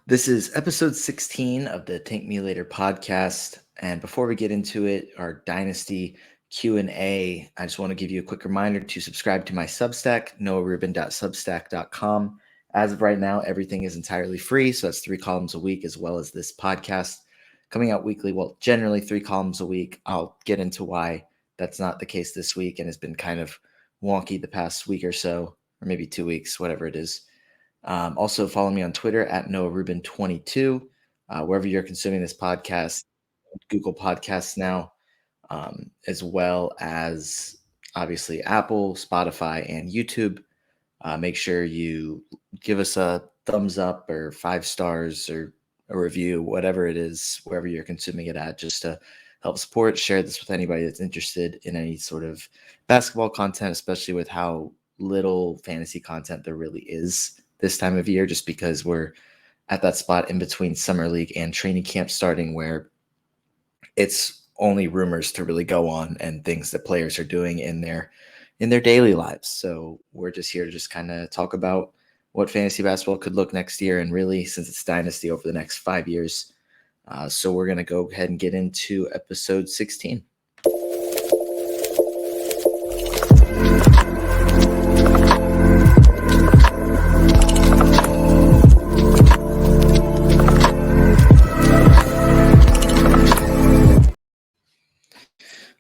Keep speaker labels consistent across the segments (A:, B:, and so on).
A: This is episode 16 of the Tank Me Later podcast. And before we get into it, our Dynasty Q&A, I just want to give you a quick reminder to subscribe to my Substack, noahrubin.substack.com. As of right now, everything is entirely free. So that's 3 columns a week, as well as this podcast coming out weekly. Well, generally 3 columns a week. I'll get into why that's not the case this week and has been kind of wonky the past week or so, or maybe 2 weeks, whatever it is. Also, follow me on Twitter at NoahRubin22. Wherever you're consuming this podcast, Google Podcasts now, as well as obviously Apple, Spotify, and YouTube. Make sure you give us a thumbs up or 5 stars or a review, whatever it is, wherever you're consuming it at, just to help support. Share this with anybody that's interested in any sort of basketball content, especially with how little fantasy content there really is this time of year, just because we're at that spot in between summer league and training camp starting where it's only rumors to really go on and things that players are doing in their daily lives. So we're just here to just kind of talk about what fantasy basketball could look next year, and really, since it's Dynasty, over the next 5 years. So we're going to go ahead and get into episode 16.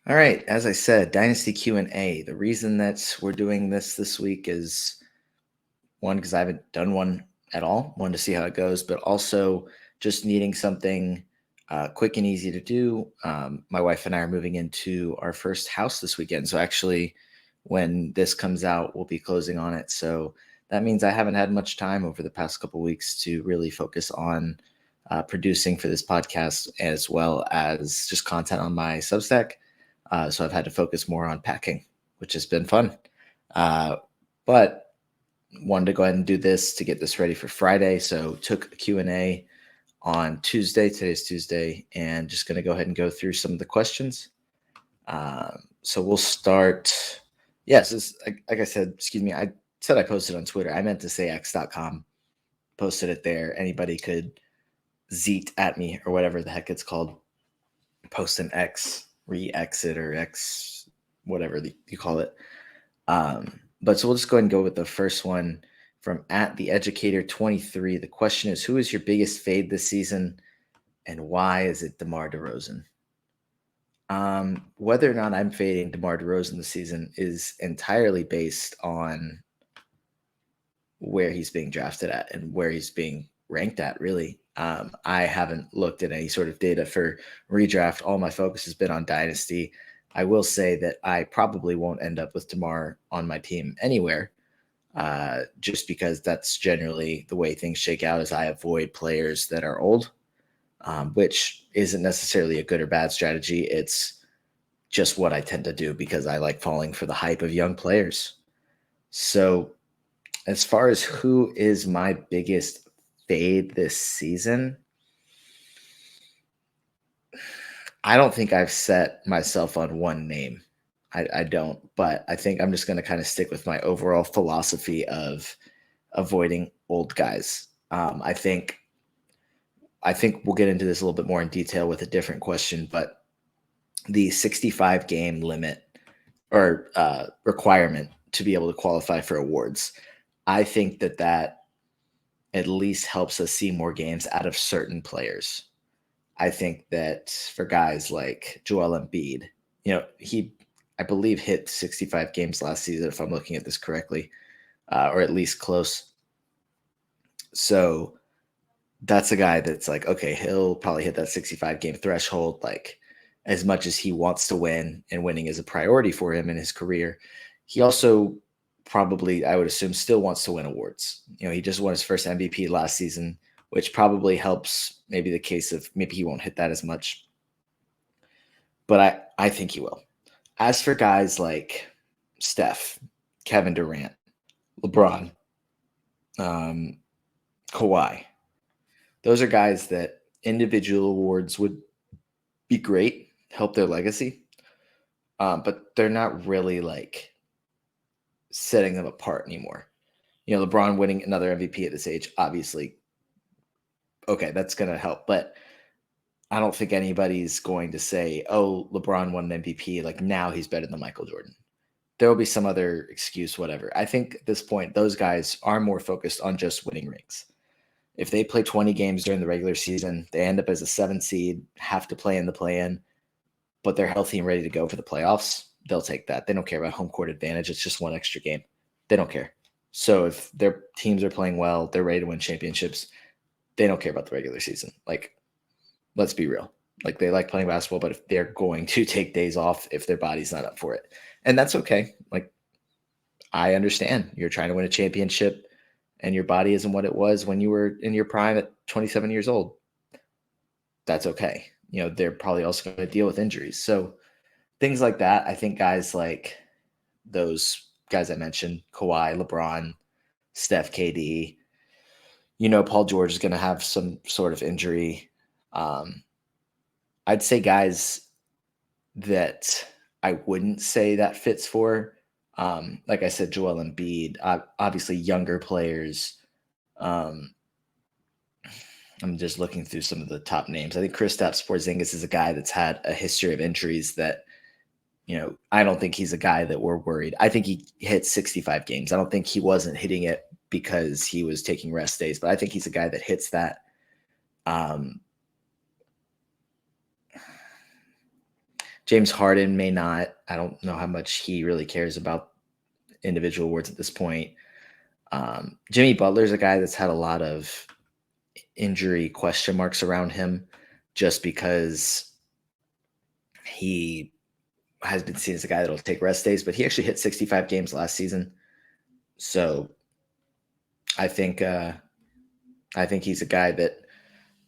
A: All right, as I said, Dynasty Q&A. The reason that we're doing this week is one, because I haven't done one at all, one to see how it goes, but also just needing something quick and easy to do. My wife and I are moving into our first house this weekend. So actually, when this comes out, we'll be closing on it. So that means I haven't had much time over the past couple of weeks to really focus on producing for this podcast, as well as just content on my Substack. So I've had to focus more on packing, which has been fun. But wanted to go ahead and do this to get this ready for Friday. So took a Q&A on Tuesday. Today's Tuesday, and just going to go ahead and go through some of the questions. So we'll start. Yes, like I said, excuse me. I said I posted on Twitter. I meant to say x.com. Posted it there. Anybody could zeet at me or whatever the heck it's called. Post an X, re-exit, or X, whatever you call it. But so we'll just go ahead and go with the first one from at the Educator 23. The question is, who is your biggest fade this season, and why is it DeMar DeRozan? Whether or not I'm fading DeMar DeRozan this season is entirely based on where he's being drafted at and where he's being ranked at, really. I haven't looked at any sort of data for redraft. All my focus has been on Dynasty. I will say that I probably won't end up with DeMar on my team anywhere, just because that's generally the way things shake out, as I avoid players that are old, which isn't necessarily a good or bad strategy. It's just what I tend to do because I like falling for the hype of young players. So as far as who is my biggest fade this season, I don't think I've set myself on one name. I don't, but I think I'm just going to kind of stick with my overall philosophy of avoiding old guys. I think we'll get into this a little bit more in detail with a different question, but the 65 game limit or requirement to be able to qualify for awards, I think that at least helps us see more games out of certain players. I think that for guys like Joel Embiid, I believe hit 65 games last season, if I'm looking at this correctly, or at least close. So that's a guy that's like, okay, he'll probably hit that 65 game threshold, like as much as he wants to win, and winning is a priority for him in his career. He also probably, I would assume, still wants to win awards. He just won his first MVP last season, which probably helps maybe the case of maybe he won't hit that as much. But I think he will. As for guys like Steph, Kevin Durant, LeBron, Kawhi, those are guys that individual awards would be great, help their legacy, but they're not really like setting them apart anymore. LeBron winning another MVP at this age, obviously okay, that's going to help. But I don't think anybody's going to say, oh, LeBron won an MVP. Like now he's better than Michael Jordan. There will be some other excuse, whatever. I think at this point, those guys are more focused on just winning rings. If they play 20 games during the regular season, they end up as a 7 seed, have to play in the play-in, but they're healthy and ready to go for the playoffs, they'll take that. They don't care about home court advantage. It's just one extra game. They don't care. So if their teams are playing well, they're ready to win championships, they don't care about the regular season. Like, let's be real. Like, they like playing basketball, but if they're going to take days off if their body's not up for it. And that's okay. Like, I understand you're trying to win a championship and your body isn't what it was when you were in your prime at 27 years old. That's okay. You know, they're probably also going to deal with injuries. So things like that, I think guys like those guys I mentioned, Kawhi, LeBron, Steph, KD, Paul George is going to have some sort of injury. I'd say guys that I wouldn't say that fits for, like I said, Joel Embiid, obviously younger players. I'm just looking through some of the top names. I think Kristaps Porzingis is a guy that's had a history of injuries that, I don't think he's a guy that we're worried. I think he hit 65 games. I don't think he wasn't hitting it because he was taking rest days, but I think he's a guy that hits that. James Harden may not. I don't know how much he really cares about individual awards at this point. Jimmy Butler's a guy that's had a lot of injury question marks around him just because he has been seen as a guy that'll take rest days, but he actually hit 65 games last season. So I think he's a guy that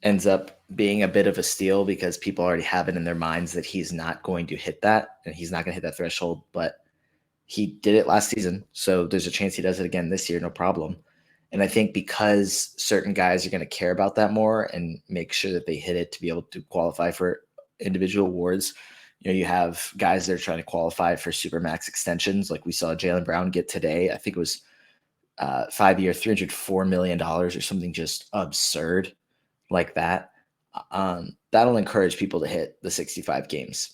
A: ends up being a bit of a steal because people already have it in their minds that he's not going to hit that and he's not going to hit that threshold, but he did it last season. So there's a chance he does it again this year, no problem. And I think because certain guys are going to care about that more and make sure that they hit it to be able to qualify for individual awards, you have guys that are trying to qualify for supermax extensions. Like we saw Jaylen Brown get today. I think it was 5-year, $304 million or something just absurd like that. That'll encourage people to hit the 65 games.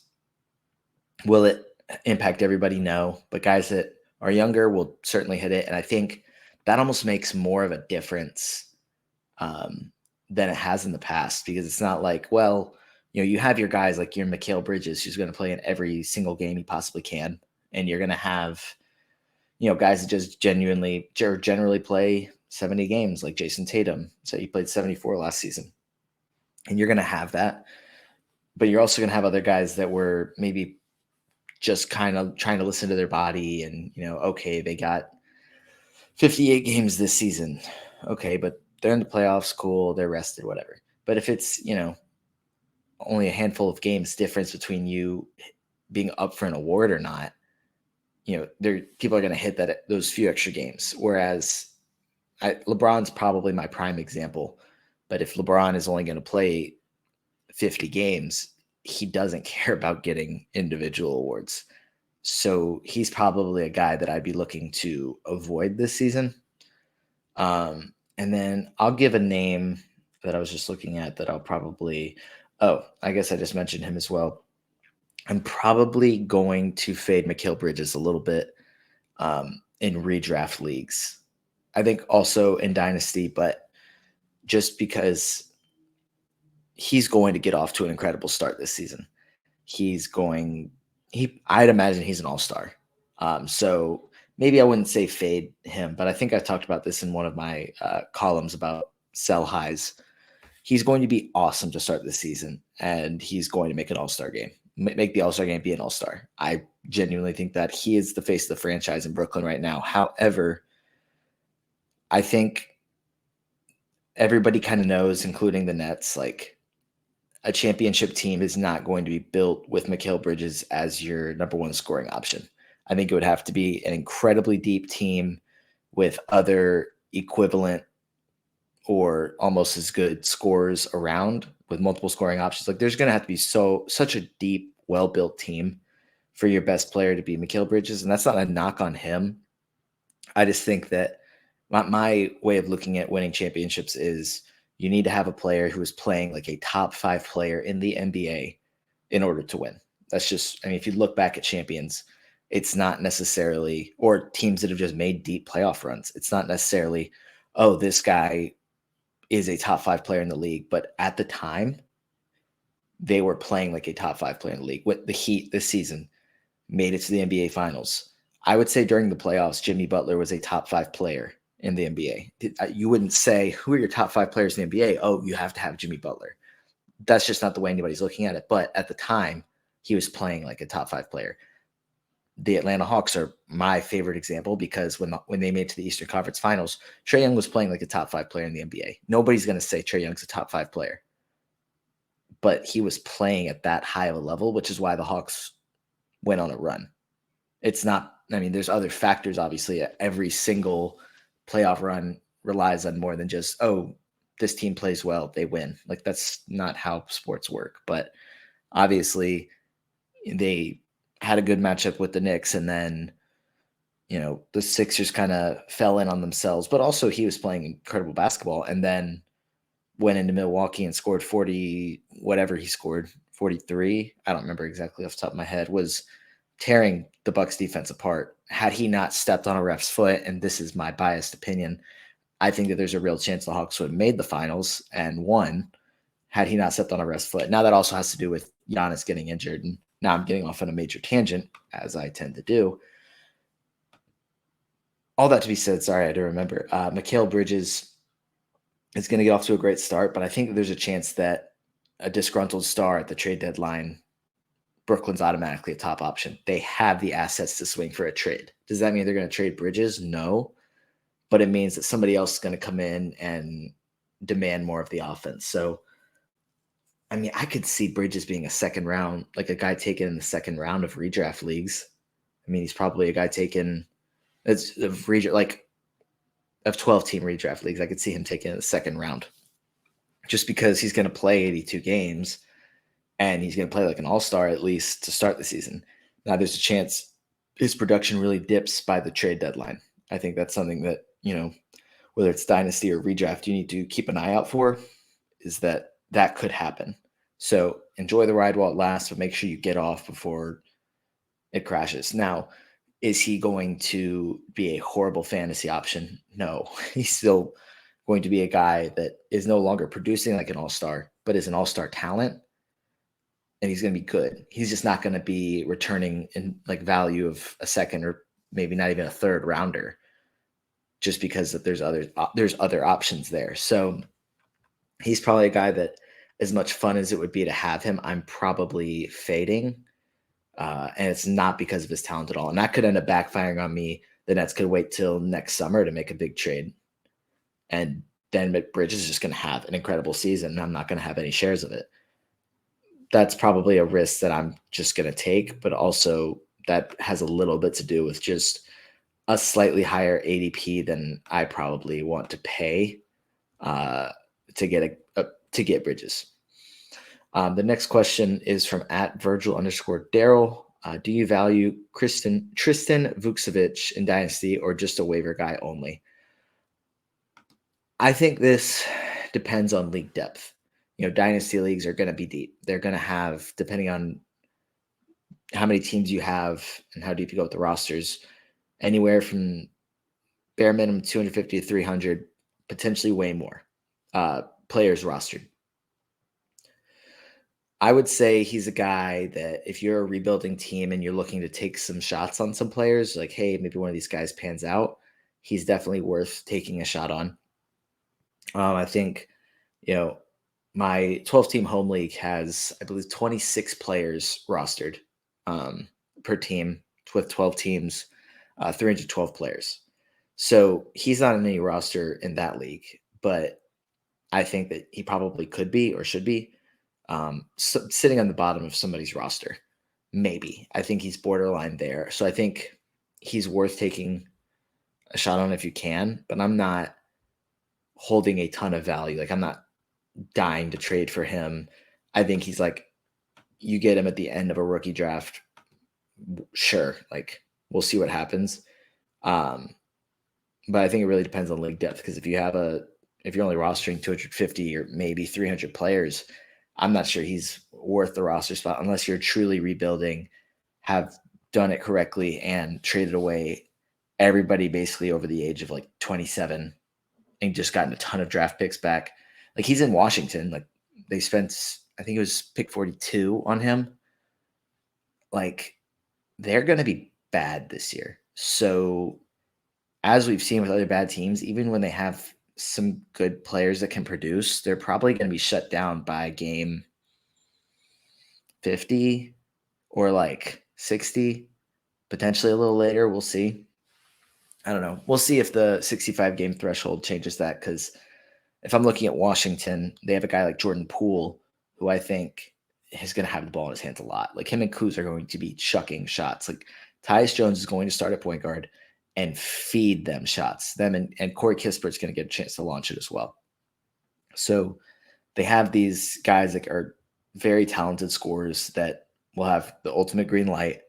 A: Will it impact everybody? No, but guys that are younger will certainly hit it. And I think that almost makes more of a difference than it has in the past, because it's not like, well, you have your guys like your Mikal Bridges, who's going to play in every single game he possibly can. And you're going to have, guys that just generally play 70 games, like Jason Tatum. So he played 74 last season. And you're going to have that. But you're also going to have other guys that were maybe just kind of trying to listen to their body and, okay, they got 58 games this season. Okay, but they're in the playoffs, cool, they're rested, whatever. But if it's, only a handful of games difference between you being up for an award or not, people are going to hit those few extra games. Whereas LeBron's probably my prime example. But if LeBron is only going to play 50 games, he doesn't care about getting individual awards. So he's probably a guy that I'd be looking to avoid this season. And then I'll give a name that I was just looking at that I'll probably, I guess I just mentioned him as well. I'm probably going to fade Mikal Bridges a little bit in redraft leagues. I think also in Dynasty, but just because he's going to get off to an incredible start this season. I'd imagine he's an all-star. So maybe I wouldn't say fade him, but I think I talked about this in one of my columns about sell highs. He's going to be awesome to start this season, and he's going to make an all-star game. Make the all-star game be an all-star. I genuinely think that he is the face of the franchise in Brooklyn right now. However, I think everybody kind of knows, including the Nets, like a championship team is not going to be built with Mikal Bridges as your number one scoring option. I think it would have to be an incredibly deep team with other equivalent or almost as good scorers around with multiple scoring options. Like there's going to have to be such a deep, well-built team for your best player to be Mikal Bridges. And that's not a knock on him. I just think that my way of looking at winning championships is You need to have a player who is playing like a top 5 player in the NBA in order to win. That's just, I mean, if you look back at champions, it's not necessarily, or teams that have just made deep playoff runs, it's not necessarily, oh, this guy is a top 5 player in the league. But at the time, they were playing like a top 5 player in the league. With the Heat this season, made it to the NBA Finals. I would say during the playoffs, Jimmy Butler was a top 5 player in the NBA. You wouldn't say, who are your top 5 players in the NBA? Oh, you have to have Jimmy Butler. That's just not the way anybody's looking at it. But at the time, he was playing like a top 5 player. The Atlanta Hawks are my favorite example because when they made it to the Eastern Conference Finals, Trae Young was playing like a top 5 player in the NBA. Nobody's going to say Trae Young's a top 5 player. But he was playing at that high of a level, which is why the Hawks went on a run. It's not, I mean, there's other factors, obviously. Every single playoff run relies on more than just, oh, this team plays well, they win. Like, that's not how sports work. But obviously, they had a good matchup with the Knicks, and then, the Sixers kind of fell in on themselves. But also, he was playing incredible basketball, and then went into Milwaukee and scored 40, whatever he scored, 43. I don't remember exactly off the top of my head, was tearing the Bucks defense apart. Had he not stepped on a ref's foot, and this is my biased opinion, I think that there's a real chance the Hawks would have made the finals and won had he not stepped on a ref's foot. Now that also has to do with Giannis getting injured, and now I'm getting off on a major tangent, as I tend to do. All that to be said, sorry, I had to remember. Mikal Bridges is going to get off to a great start, but I think that there's a chance that a disgruntled star at the trade deadline, Brooklyn's automatically a top option. They have the assets to swing for a trade. Does that mean they're going to trade Bridges? No, but it means that somebody else is going to come in and demand more of the offense. So, I mean, I could see Bridges being a second round, like a guy taken in the second round of redraft leagues. I mean, he's probably a guy taken that's of 12-team redraft leagues. I could see him taking in the second round just because he's going to play 82 games and he's going to play like an all-star at least to start the season. Now, there's a chance his production really dips by the trade deadline. I think that's something that, whether it's Dynasty or redraft, you need to keep an eye out for, is that could happen. So enjoy the ride while it lasts, but make sure you get off before it crashes. Now, is he going to be a horrible fantasy option? No, he's still going to be a guy that is no longer producing like an all-star, but is an all-star talent. And he's going to be good. He's just not going to be returning in like value of a second or maybe not even a third rounder, just because that there's other options there. So he's probably a guy that, as much fun as it would be to have him, I'm probably fading. And it's not because of his talent at all. And that could end up backfiring on me. The Nets could wait till next summer to make a big trade. And then Bridges is just going to have an incredible season, and I'm not going to have any shares of it. That's probably a risk that I'm just going to take, but also that has a little bit to do with just a slightly higher ADP than I probably want to pay to get Bridges. The next question is from @Virgil_Daryl. Do you value Tristan Vukcevic in Dynasty or just a waiver guy only? I think this depends on league depth. Dynasty leagues are going to be deep. They're going to have, depending on how many teams you have and how deep you go with the rosters, anywhere from bare minimum 250 to 300, potentially way more players rostered. I would say he's a guy that if you're a rebuilding team and you're looking to take some shots on some players, like, hey, maybe one of these guys pans out, he's definitely worth taking a shot on. I think, my 12-team home league has, I believe, 26 players rostered per team with 12 teams, 312 players. So he's not in any roster in that league, but I think that he probably could be or should be sitting on the bottom of somebody's roster. Maybe. I think he's borderline there. So I think he's worth taking a shot on if you can, but I'm not holding a ton of value. Like, I'm not dying to trade for him. I think he's like, you get him at the end of a rookie draft. Sure. Like, we'll see what happens. But I think it really depends on league depth, because if you have a if you're only rostering 250 or maybe 300 players, I'm not sure he's worth the roster spot unless you're truly rebuilding, have done it correctly, and traded away everybody basically over the age of like 27 and just gotten a ton of draft picks back. Like he's in Washington. Like they spent, I think it was pick 42 on him. Like they're going to be bad this year. So as we've seen with other bad teams, even when they have some good players that can produce, they're probably going to be shut down by game 50 or like 60, potentially a little later. We'll see. I don't know. We'll see if the 65 game threshold changes that, because if I'm looking at Washington, they have a guy like Jordan Poole, who I think is going to have the ball in his hands a lot. Like him and Kuz are going to be chucking shots. Like Tyus Jones is going to start at point guard and feed them shots. Them and Corey Kispert's going to get a chance to launch it as well. So they have these guys that are very talented scorers that will have the ultimate green light,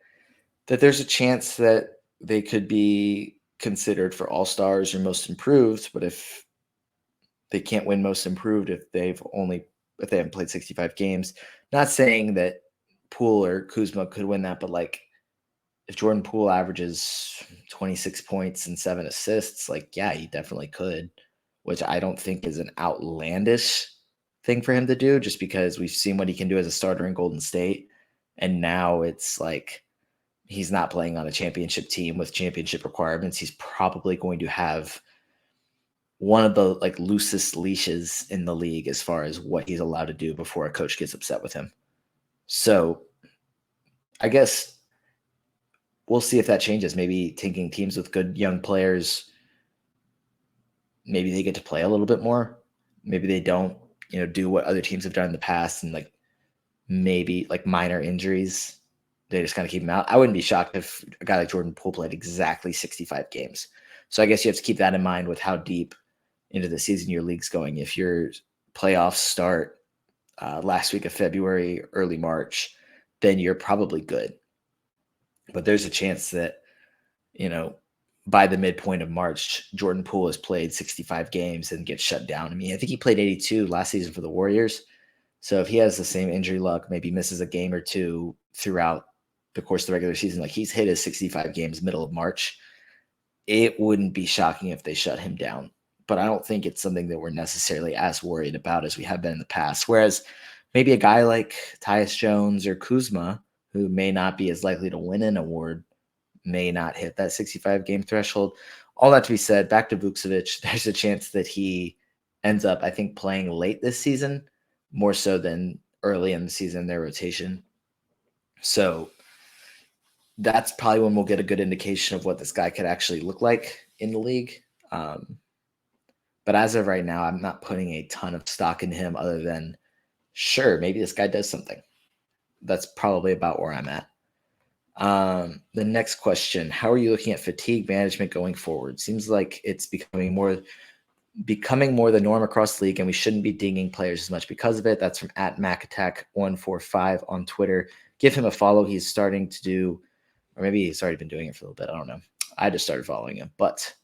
A: that there's a chance that they could be considered for all-stars or most improved. But if they can't win most improved if they haven't played 65 games. Not saying that Poole or Kuzma could win that, but like if Jordan Poole averages 26 points and 7 assists, like yeah, he definitely could, which I don't think is an outlandish thing for him to do, just because we've seen what he can do as a starter in Golden State. And now it's like he's not playing on a championship team with championship requirements. He's probably going to have one of the like loosest leashes in the league as far as what he's allowed to do before a coach gets upset with him. So I guess we'll see if that changes. Maybe taking teams with good young players, maybe they get to play a little bit more. Maybe they don't, do what other teams have done in the past, and like maybe like minor injuries, they just kind of keep him out. I wouldn't be shocked if a guy like Jordan Poole played exactly 65 games. So I guess you have to keep that in mind with how deep into the season your league's going. If your playoffs start last week of February, early March, then you're probably good. But there's a chance that, by the midpoint of March, Jordan Poole has played 65 games and gets shut down. I mean, I think he played 82 last season for the Warriors. So if he has the same injury luck, maybe misses a game or two throughout the course of the regular season, like he's hit his 65 games middle of March, it wouldn't be shocking if they shut him down. But I don't think it's something that we're necessarily as worried about as we have been in the past. Whereas maybe a guy like Tyus Jones or Kuzma, who may not be as likely to win an award, may not hit that 65 game threshold. All that to be said, back to Vukcevic, there's a chance that he ends up, I think, playing late this season, more so than early in the season, their rotation. So that's probably when we'll get a good indication of what this guy could actually look like in the league. But as of right now, I'm not putting a ton of stock in him other than, sure, maybe this guy does something. That's probably about where I'm at. The next question, how are you looking at fatigue management going forward? Seems like it's becoming more the norm across the league, and we shouldn't be dinging players as much because of it. That's from @MacAttack145 on Twitter. Give him a follow. He's starting to do, or maybe he's already been doing it for a little bit. I don't know. I just started following him, but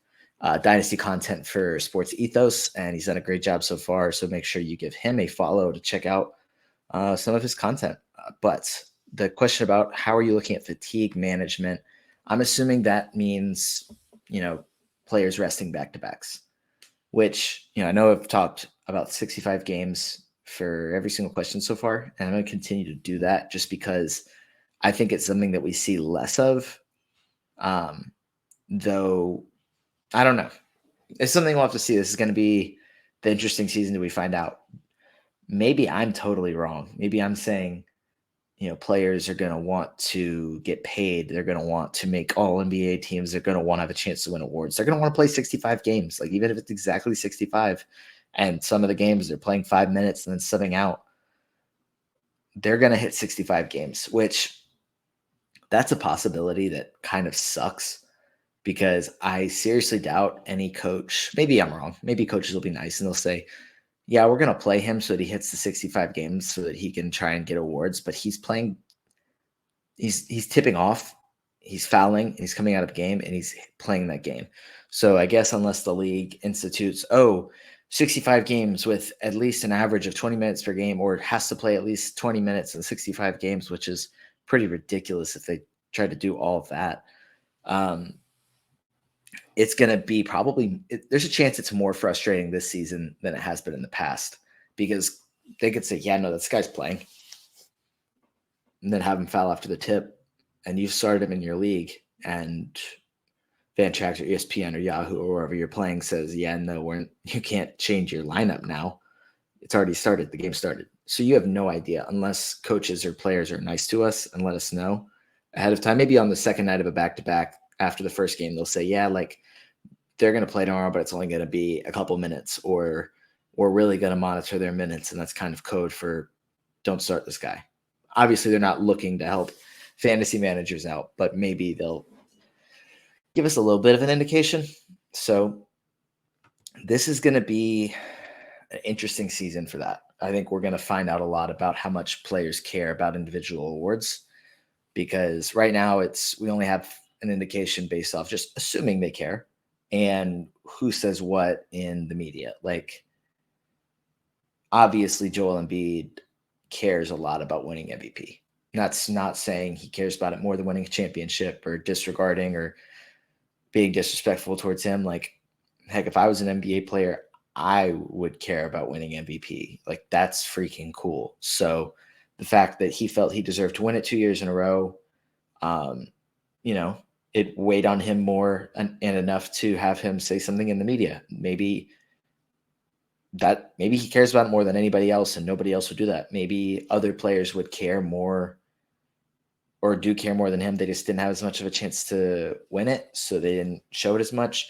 A: Dynasty content for Sports Ethos, and he's done a great job so far. So make sure you give him a follow to check out some of his content. But the question about how are you looking at fatigue management, I'm assuming that means, players resting back-to-backs, which, I know I've talked about 65 games for every single question so far, and I'm going to continue to do that just because I think it's something that we see less of. Though, I don't know. It's something we'll have to see. This is going to be the interesting season till we find out. Maybe I'm totally wrong. Maybe I'm saying, players are going to want to get paid. They're going to want to make all NBA teams. They're going to want to have a chance to win awards. They're going to want to play 65 games, like even if it's exactly 65. And some of the games they're playing 5 minutes and then subbing out, they're going to hit 65 games, which that's a possibility that kind of sucks, because I seriously doubt any coach, maybe I'm wrong, maybe coaches will be nice and they'll say, yeah, we're going to play him so that he hits the 65 games so that he can try and get awards. But he's playing, he's tipping off, he's fouling, he's coming out of the game, and he's playing that game. So I guess unless the league institutes, 65 games with at least an average of 20 minutes per game, or has to play at least 20 minutes in 65 games, which is pretty ridiculous if they try to do all of that. It's going to be there's a chance it's more frustrating this season than it has been in the past, because they could say, yeah, no, this guy's playing, and then have him foul after the tip, and you've started him in your league, and Fantrax or ESPN or Yahoo or wherever you're playing says, yeah, no, you can't change your lineup now. It's already started. The game started. So you have no idea, unless coaches or players are nice to us and let us know ahead of time. Maybe on the second night of a back-to-back after the first game, they'll say, yeah, like they're going to play tomorrow, but it's only going to be a couple minutes, or we're really going to monitor their minutes. And that's kind of code for don't start this guy. Obviously, they're not looking to help fantasy managers out, but maybe they'll give us a little bit of an indication. So this is going to be an interesting season for that. I think we're going to find out a lot about how much players care about individual awards, because right now we only have an indication based off just assuming they care and who says what in the media. Like, obviously Joel Embiid cares a lot about winning MVP. That's not saying he cares about it more than winning a championship or disregarding or being disrespectful towards him. Like, heck, if I was an NBA player, I would care about winning MVP. Like, that's freaking cool. So the fact that he felt he deserved to win it 2 years in a row, it weighed on him more and enough to have him say something in the media. Maybe he cares about it more than anybody else, and nobody else would do that. Maybe other players would care more, or do care more than him. They just didn't have as much of a chance to win it, so they didn't show it as much.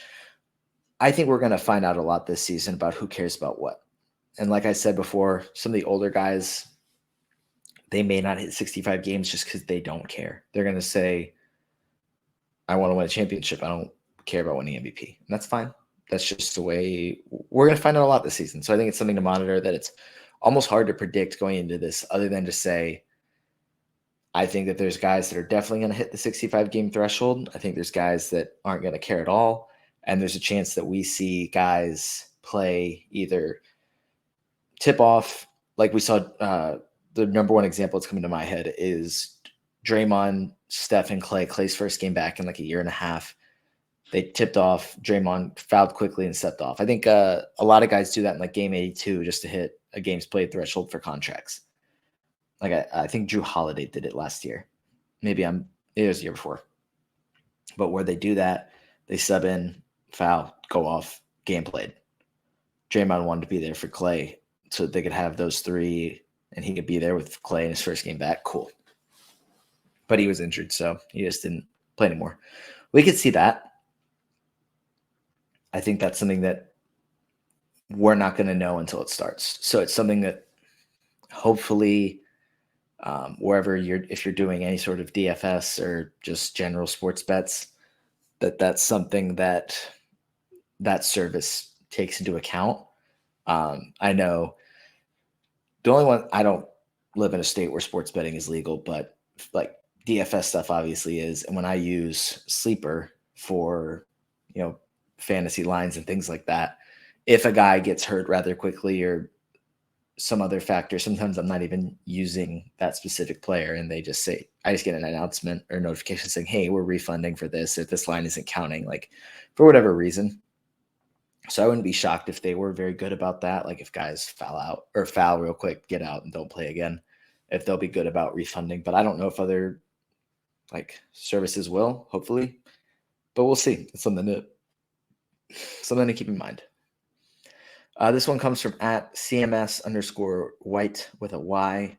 A: I think we're going to find out a lot this season about who cares about what. And like I said before, some of the older guys, they may not hit 65 games just because they don't care. They're going to say, I want to win a championship. I don't care about winning MVP. And that's fine. That's just the way we're going to find out a lot this season. So I think it's something to monitor, that it's almost hard to predict going into this, other than to say, I think that there's guys that are definitely going to hit the 65 game threshold. I think there's guys that aren't going to care at all. And there's a chance that we see guys play either tip off, like we saw. The number one example that's coming to my head is Draymond, Steph, and Clay. Clay's first game back in like a year and a half. They tipped off. Draymond fouled quickly and stepped off. I think a lot of guys do that in like game 82 just to hit a games played threshold for contracts. Like I think Drew Holiday did it last year. Maybe it was the year before. But where they do that, they sub in, foul, go off, game played. Draymond wanted to be there for Clay so they could have those three, and he could be there with Clay in his first game back. Cool. But he was injured, so he just didn't play anymore. We could see that. I think that's something that we're not going to know until it starts. So it's something that hopefully wherever if you're doing any sort of DFS or just general sports bets, that's something that service takes into account. I know the only one, I don't live in a state where sports betting is legal, but like DFS stuff obviously is. And when I use Sleeper for, fantasy lines and things like that, if a guy gets hurt rather quickly or some other factor, sometimes I'm not even using that specific player, and they just say, I just get an announcement or notification saying, hey, we're refunding for this if this line isn't counting, like for whatever reason. So I wouldn't be shocked if they were very good about that. Like if guys foul real quick, get out and don't play again, if they'll be good about refunding. But I don't know if other like services will, hopefully, but we'll see. It's something to keep in mind. This one comes from @CMS_white with a Y.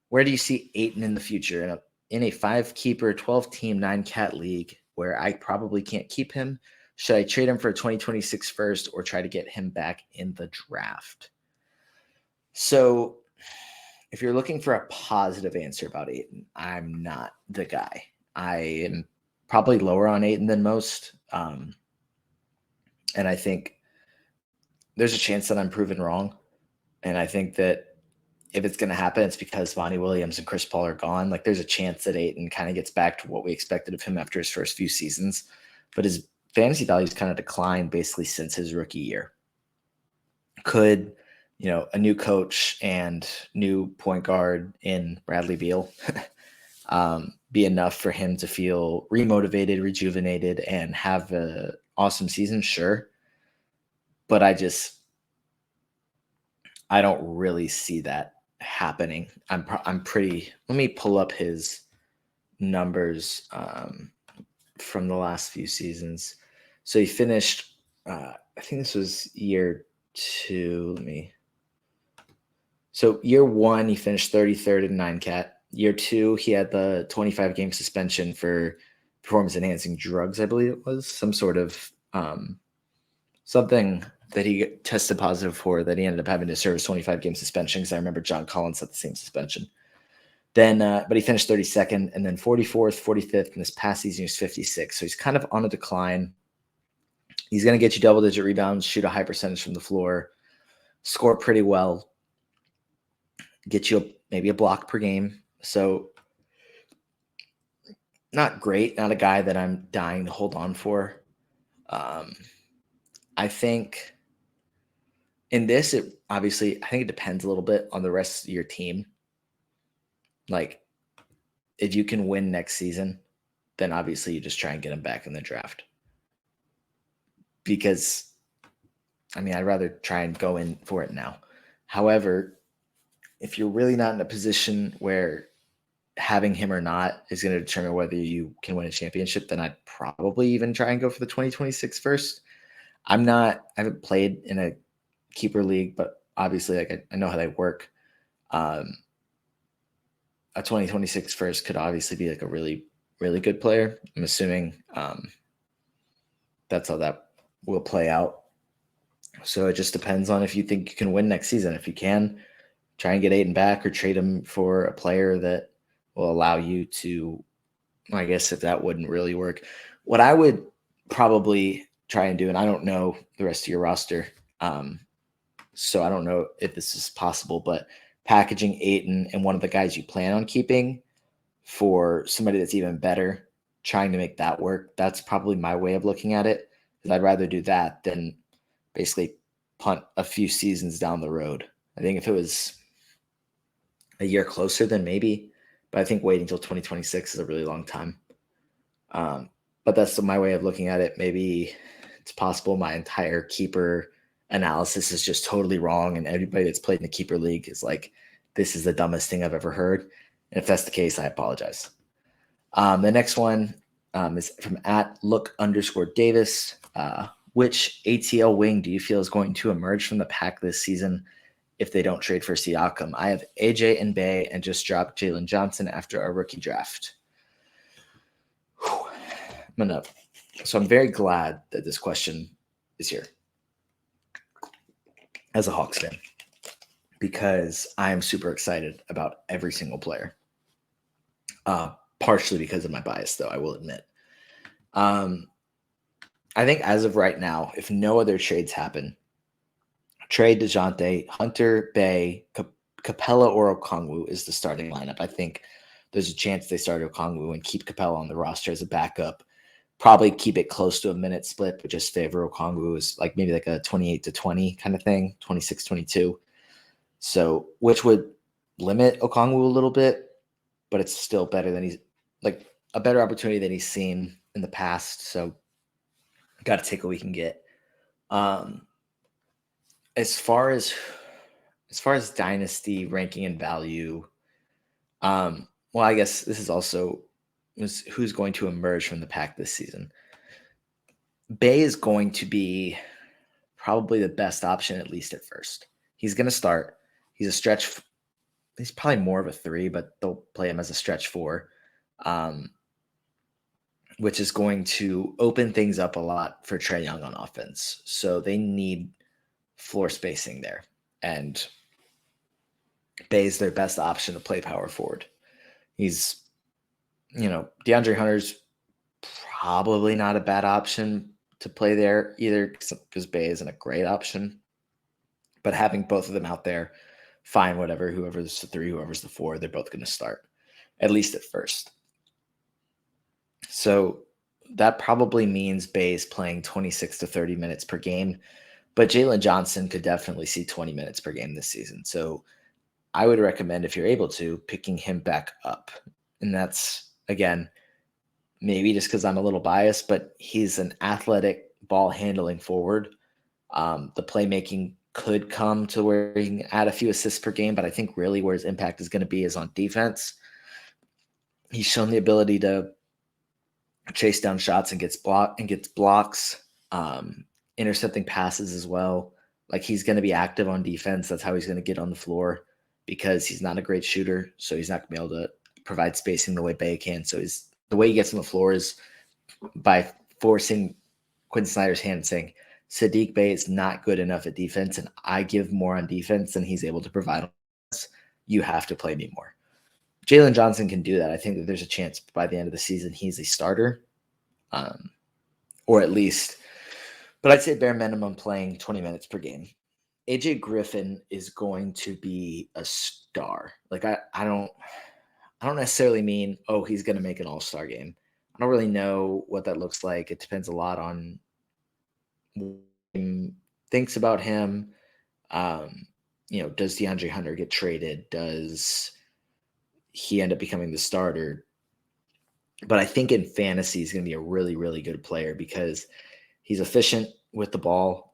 A: Where do you see Ayton in the future? In a 5-keeper, 12-team, 9-cat league where I probably can't keep him, should I trade him for a 2026 first or try to get him back in the draft? So if you're looking for a positive answer about Ayton, I'm not the guy. I am probably lower on Ayton than most. And I think there's a chance that I'm proven wrong. And I think that if it's going to happen, it's because Vonnie Williams and Chris Paul are gone. Like there's a chance that Ayton kind of gets back to what we expected of him after his first few seasons. But his fantasy value's kind of declined basically since his rookie year. Could, a new coach and new point guard in Bradley Beal be enough for him to feel remotivated, rejuvenated, and have an awesome season? Sure. But I don't really see that happening. I'm pretty. Let me pull up his numbers from the last few seasons. So he finished. I think this was year 2. So year 1 he finished 33rd in 9-cat. Year 2 he had the 25-game suspension for performance enhancing drugs. I believe it was some sort of something that he tested positive for that he ended up having to serve his 25-game suspension, because I remember John Collins had the same suspension. Then, but he finished 32nd, and then 44th, 45th, and this past season he was 56th. So he's kind of on a decline. He's going to get you double-digit rebounds, shoot a high percentage from the floor, score pretty well, get you maybe a block per game. So not great, not a guy that I'm dying to hold on for. I think in this, I think it depends a little bit on the rest of your team. Like, if you can win next season, then obviously you just try and get him back in the draft. Because, I'd rather try and go in for it now. However, if you're really not in a position where having him or not is going to determine whether you can win a championship, then I'd probably even try and go for the 2026 first. I haven't played in a keeper league, but obviously I know how they work. A 2026 first could obviously be like a really, really good player. I'm assuming that's how that will play out. So it just depends on if you think you can win next season. If you can, try and get Ayton back or trade him for a player that will allow you to, I guess if that wouldn't really work. What I would probably try and do, and I don't know the rest of your roster, so I don't know if this is possible, but packaging Ayton and one of the guys you plan on keeping for somebody that's even better, trying to make that work. That's probably my way of looking at it, because I'd rather do that than basically punt a few seasons down the road. I think if it was a year closer, then maybe, but I think waiting until 2026 is a really long time. But that's my way of looking at it. Maybe it's possible my entire keeper analysis is just totally wrong, and everybody that's played in the keeper league is like, this is the dumbest thing I've ever heard. And if that's the case, I apologize. The next one is from @look_Davis. Which ATL wing do you feel is going to emerge from the pack this season if they don't trade for Siakam? I have AJ and Bay and just dropped Jalen Johnson after our rookie draft. So I'm very glad that this question is here as a Hawks fan, because I am super excited about every single player. Partially because of my bias, though, I will admit. I think as of right now, if no other trades happen, trade DeJounte, Hunter, Bay, Capella, or Okongwu is the starting lineup. I think there's a chance they start Okongwu and keep Capella on the roster as a backup. Probably keep it close to a minute split, but just favor Okongwu as like maybe like a 28-20 kind of thing, 26-22. So, which would limit Okongwu a little bit, but it's still better than like a better opportunity than he's seen in the past. So, got to take what we can get. As far as Dynasty ranking and value, well, I guess this is also who's going to emerge from the pack this season. Bay is going to be probably the best option, at least at first. He's going to start. He's a stretch. He's probably more of a 3, but they'll play him as a stretch 4, which is going to open things up a lot for Trae Young on offense. So they need floor spacing there. And Bay is their best option to play power forward. He's, DeAndre Hunter's probably not a bad option to play there either, because Bay isn't a great option. But having both of them out there, fine, whatever, whoever's the 3, whoever's the 4, they're both going to start, at least at first. So that probably means Bay is playing 26 to 30 minutes per game. But Jalen Johnson could definitely see 20 minutes per game this season. So I would recommend, if you're able to, picking him back up. And that's, again, maybe just because I'm a little biased, but he's an athletic ball handling forward. The playmaking could come to where he can add a few assists per game, but I think really where his impact is going to be is on defense. He's shown the ability to chase down shots and gets blocks, intercepting passes as well. Like, he's going to be active on defense. That's how he's going to get on the floor, because he's not a great shooter, so he's not going to be able to provide spacing the way Bey can. So the way he gets on the floor is by forcing Quinn Snyder's hand and saying, Saddiq Bey is not good enough at defense, and I give more on defense than he's able to provide on defense. You have to play me more. Jalen Johnson can do that. I think that there's a chance by the end of the season he's a starter, or at least, but I'd say bare minimum playing 20 minutes per game. AJ Griffin is going to be a star. Like, I don't necessarily mean, oh, he's going to make an all-star game. I don't really know what that looks like. It depends a lot on what he thinks about him. Does DeAndre Hunter get traded? Does he end up becoming the starter? But I think in fantasy, he's going to be a really, really good player because he's efficient with the ball,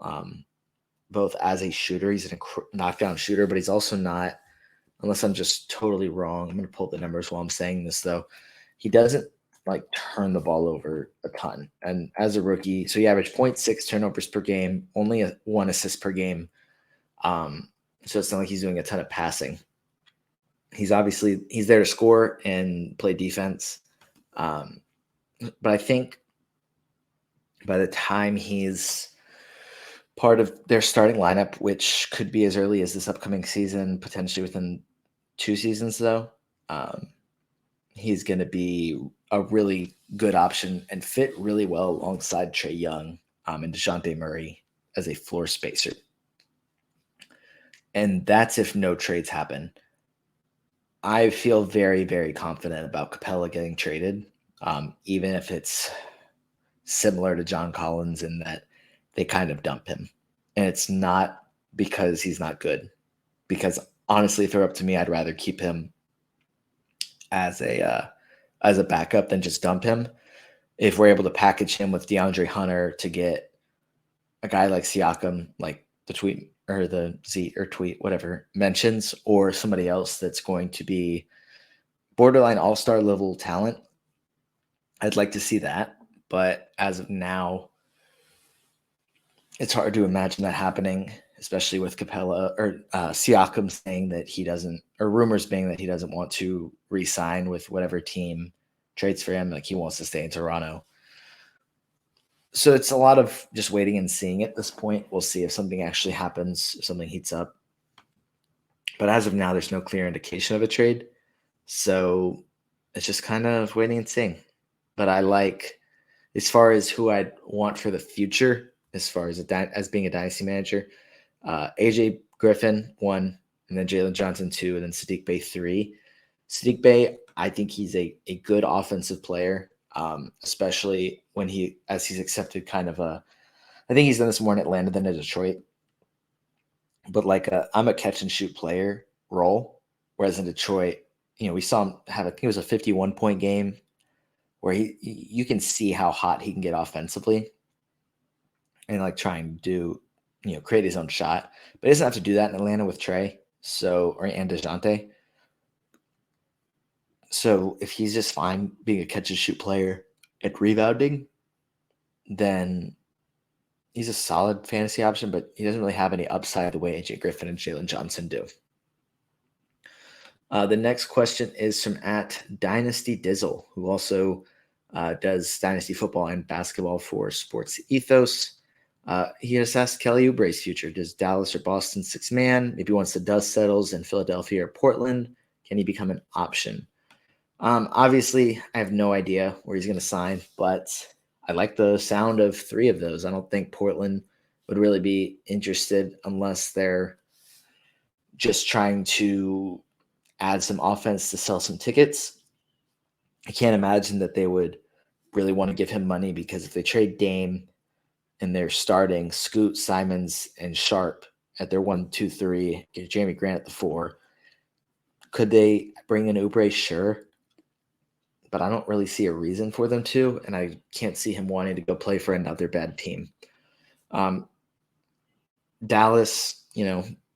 A: both as a shooter. He's a knockdown shooter, but he's also not, unless I'm just totally wrong. I'm going to pull up the numbers while I'm saying this, though. He doesn't turn the ball over a ton. And as a rookie, so he averaged 0.6 turnovers per game, only 1 assist per game. So it's not like he's doing a ton of passing. He's there to score and play defense. But I think by the time he's part of their starting lineup, which could be as early as this upcoming season, potentially within 2 seasons, though, he's going to be a really good option and fit really well alongside Trae Young and DeJounte Murray as a floor spacer. And that's if no trades happen. I feel very, very confident about Capella getting traded, even if it's similar to John Collins in that they kind of dump him. And it's not because he's not good. Because honestly, if they're up to me, I'd rather keep him as a backup than just dump him. If we're able to package him with DeAndre Hunter to get a guy like Siakam, like the tweet or the Z or tweet, whatever, mentions, or somebody else that's going to be borderline all-star level talent, I'd like to see that. But as of now, it's hard to imagine that happening, especially with Capella or Siakam saying that he doesn't, or rumors being that he doesn't want to re-sign with whatever team trades for him. Like, he wants to stay in Toronto. So it's a lot of just waiting and seeing at this point. We'll see if something actually happens, if something heats up. But as of now, there's no clear indication of a trade. So it's just kind of waiting and seeing. But I like, as far as who I'd want for the future, as far as being a dynasty manager, AJ Griffin 1, and then Jalen Johnson 2, and then Saddiq Bey 3. Saddiq Bey, I think he's a good offensive player, especially when he's accepted kind of I think he's done this more in Atlanta than in Detroit, but I'm a catch and shoot player role. Whereas in Detroit, we saw him have, I think it was a 51-point game where you can see how hot he can get offensively and try and do, create his own shot, but he doesn't have to do that in Atlanta with Trae. And DeJounte. So if he's just fine being a catch and shoot player at rebounding, then he's a solid fantasy option, but he doesn't really have any upside the way AJ Griffin and Jalen Johnson do. The next question is from @Dynasty Dizzle, who also does Dynasty football and basketball for Sports Ethos. He has asked Kelly Oubre's future. Does Dallas or Boston 6-man? Maybe once the dust settles in Philadelphia or Portland, can he become an option? Obviously, I have no idea where he's going to sign, but I like the sound of 3 of those. I don't think Portland would really be interested unless they're just trying to add some offense to sell some tickets. I can't imagine that they would really want to give him money, because if they trade Dame, and they're starting Scoot, Simons, and Sharp at their 1, 2, 3, get Jeremy Grant at the 4. Could they bring in Oubre? Sure. But I don't really see a reason for them to, and I can't see him wanting to go play for another bad team. Dallas,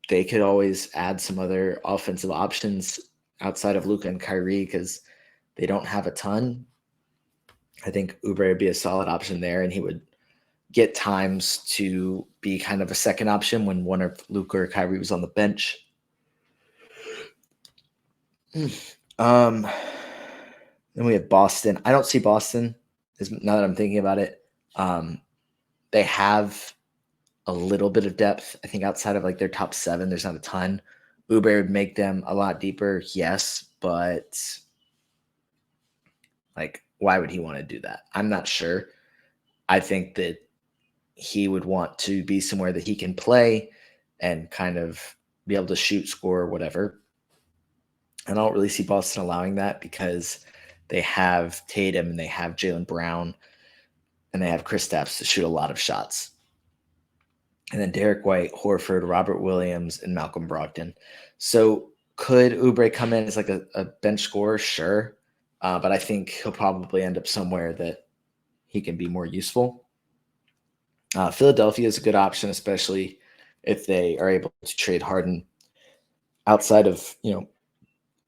A: they could always add some other offensive options outside of Luka and Kyrie because they don't have a ton. I think Oubre would be a solid option there, and he would get times to be kind of a second option when one of Luka or Kyrie was on the bench. Then we have Boston. I don't see Boston, now that I'm thinking about it. They have a little bit of depth. I think outside of like their top 7, there's not a ton. Oubre would make them a lot deeper, yes, but like, why would he want to do that? I'm not sure. I think that he would want to be somewhere that he can play and kind of be able to shoot, score, whatever. And I don't really see Boston allowing that because they have Tatum and they have Jaylen Brown and they have Kristaps to shoot a lot of shots. And then Derek White, Horford, Robert Williams, and Malcolm Brogdon. So could Oubre come in as like a bench scorer? Sure. But I think he'll probably end up somewhere that he can be more useful. Philadelphia is a good option, especially if they are able to trade Harden. Outside of,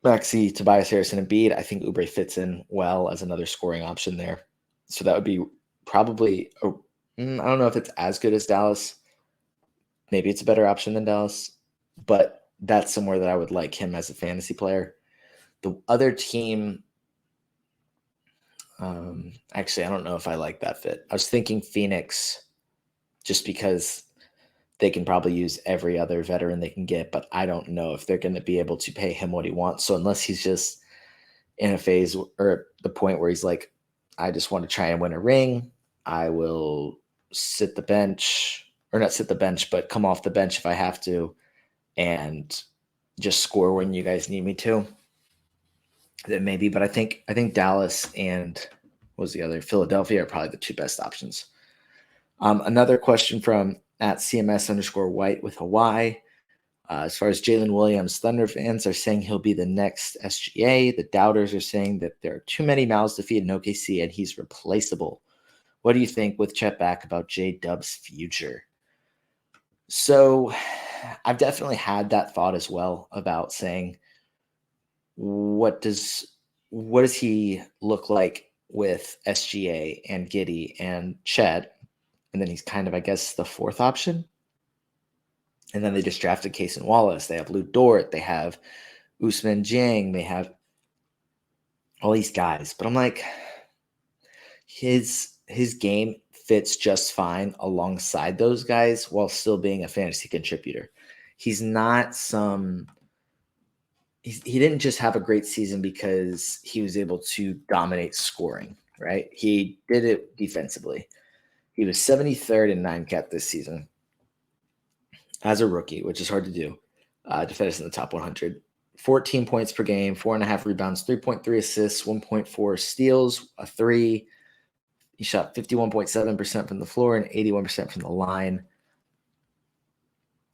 A: Maxey, Tobias Harris, and Embiid, I think Oubre fits in well as another scoring option there. So that would be probably, I don't know if it's as good as Dallas. Maybe it's a better option than Dallas, but that's somewhere that I would like him as a fantasy player. The other team, actually, I don't know if I like that fit. I was thinking Phoenix just because they can probably use every other veteran they can get, but I don't know if they're going to be able to pay him what he wants. So unless he's just in a phase or the point where he's like, I just want to try and win a ring, I will sit the bench, or not sit the bench, but come off the bench if I have to and just score when you guys need me to. Then maybe, but I think Dallas and what was the other? Philadelphia are probably the two best options. Another question from at CMS_White with Hawaii. As far as Jalen Williams, Thunder fans are saying he'll be the next SGA. The doubters are saying that there are too many mouths to feed in OKC and he's replaceable. What do you think with Chet back about J-Dub's future? So I've definitely had that thought as well about saying, what does he look like with SGA and Giddey and Chet? And then he's kind of, I guess, the fourth option. And then they just drafted Cason Wallace. They have Lou Dort. They have Ousmane Dieng. They have all these guys. But I'm like, his game fits just fine alongside those guys while still being a fantasy contributor. He's not he didn't just have a great season because he was able to dominate scoring, right? He did it defensively. He was 73rd in 9-cap this season as a rookie, which is hard to do, to finish in the top 100. 14 points per game, 4.5 rebounds, 3.3 assists, 1.4 steals, a 3. He shot 51.7% from the floor and 81% from the line.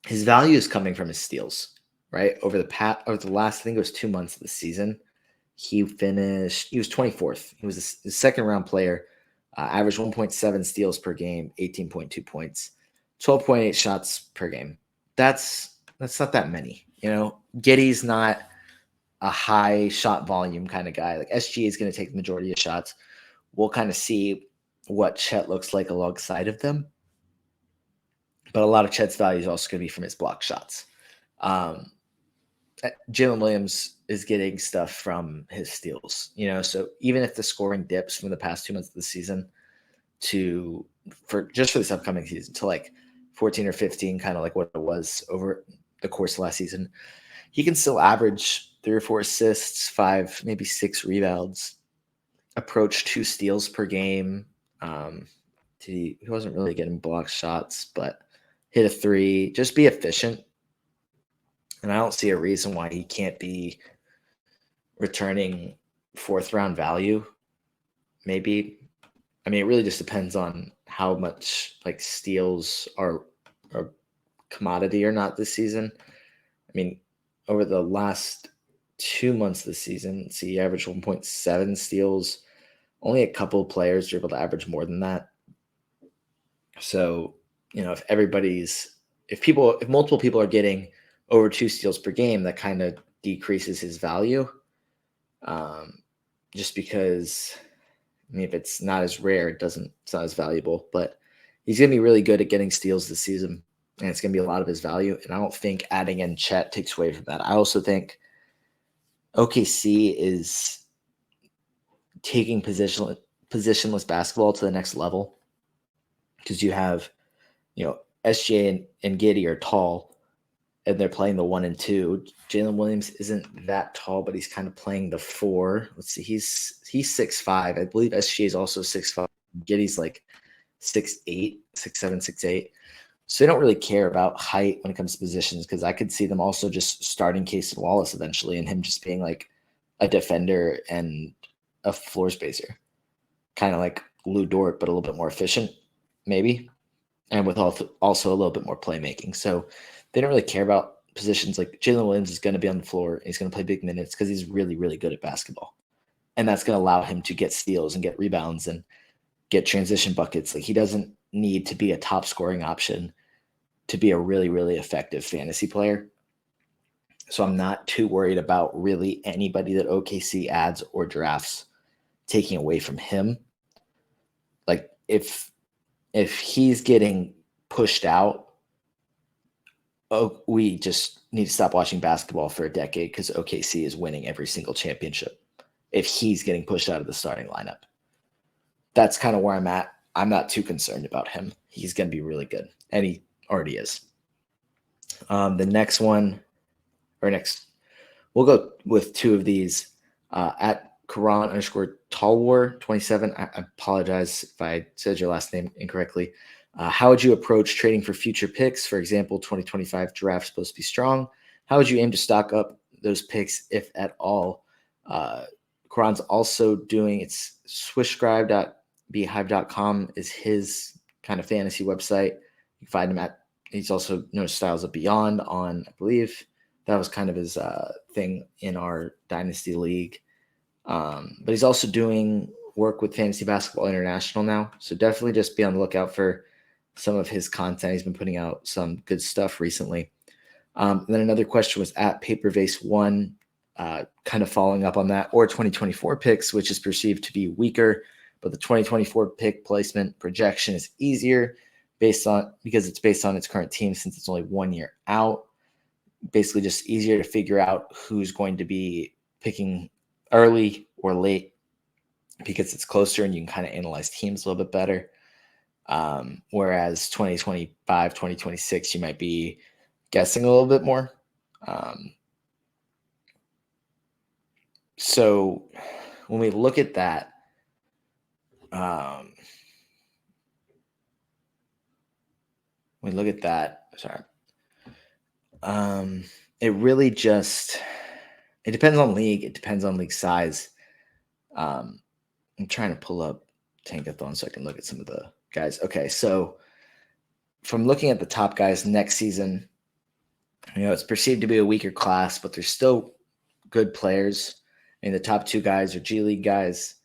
A: His value is coming from his steals, right? Over the last, I think it was 2 months of the season, he was 24th. He was the second round player, averaged 1.7 steals per game, 18.2 points, 12.8 shots per game. That's not that many. Giddey's not a high shot volume kind of guy. Like SGA is going to take the majority of shots. We'll kind of see what Chet looks like alongside of them. But a lot of Chet's value is also going to be from his block shots. Jalen Williams is getting stuff from his steals, so even if the scoring dips from the past 2 months of the season for this upcoming season to like 14 or 15, kind of like what it was over the course of last season, he can still average 3 or 4 assists, 5, maybe 6 rebounds, approach 2 steals per game. He wasn't really getting block shots, but hit a 3, just be efficient. And I don't see a reason why he can't be returning 4th round value. Maybe. I mean, it really just depends on how much like steals are a commodity or not this season. I mean, over the last 2 months this season, see, he averaged 1.7 steals. Only a couple of players are able to average more than that. So, if multiple people are getting over 2 steals per game, that kind of decreases his value. Just because, if it's not as rare, it's not as valuable. But he's going to be really good at getting steals this season, and it's going to be a lot of his value. And I don't think adding in Chet takes away from that. I also think OKC is taking positionless basketball to the next level, because you have, SGA and Giddey are tall, and they're playing the 1 and 2. Jalen Williams isn't that tall, but he's kind of playing the 4. Let's see, he's 6'5". I believe SGA is also 6'5". Giddey's like 6'8", 6'7", 6'8". So they don't really care about height when it comes to positions, because I could see them also just starting Casey Wallace eventually, and him just being like a defender and a floor spacer, kind of like Lou Dort, but a little bit more efficient, maybe, and with also a little bit more playmaking. So they don't really care about positions. Like Jalen Williams is going to be on the floor. He's going to play big minutes because he's really, really good at basketball. And that's going to allow him to get steals and get rebounds and get transition buckets. Like, he doesn't need to be a top scoring option to be a really, really effective fantasy player. So I'm not too worried about really anybody that OKC adds or drafts taking away from him. Like, if he's getting pushed out, we just need to stop watching basketball for a decade, because OKC is winning every single championship if he's getting pushed out of the starting lineup. That's kind of where I'm at. I'm not too concerned about him. He's going to be really good, and he already is. The next one, we'll go with 2 of these. At Karan_Talwar27, I apologize if I said your last name incorrectly. How would you approach trading for future picks? For example, 2025 draft supposed to be strong. How would you aim to stock up those picks, if at all? Karan's also doing, it's swishscribe.beehive.com is his kind of fantasy website. You can find him he's also known Styles of Beyond on, I believe that was kind of his thing in our Dynasty League. But he's also doing work with Fantasy Basketball International now. So definitely just be on the lookout for some of his content. He's been putting out some good stuff recently. And then another question was at Papervase1, kind of following up on that, or 2024 picks, which is perceived to be weaker, but the 2024 pick placement projection is easier because it's based on its current team, since it's only 1 year out. Basically just easier to figure out who's going to be picking early or late, because it's closer and you can kind of analyze teams a little bit better. Whereas 2025, 2026, you might be guessing a little bit more. So when we look at that, it really just, it depends on league. It depends on league size. I'm trying to pull up Tankathon so I can look at some of the guys. Okay, so from looking at the top guys next season, it's perceived to be a weaker class, but there's still good players. The top 2 guys are G League guys,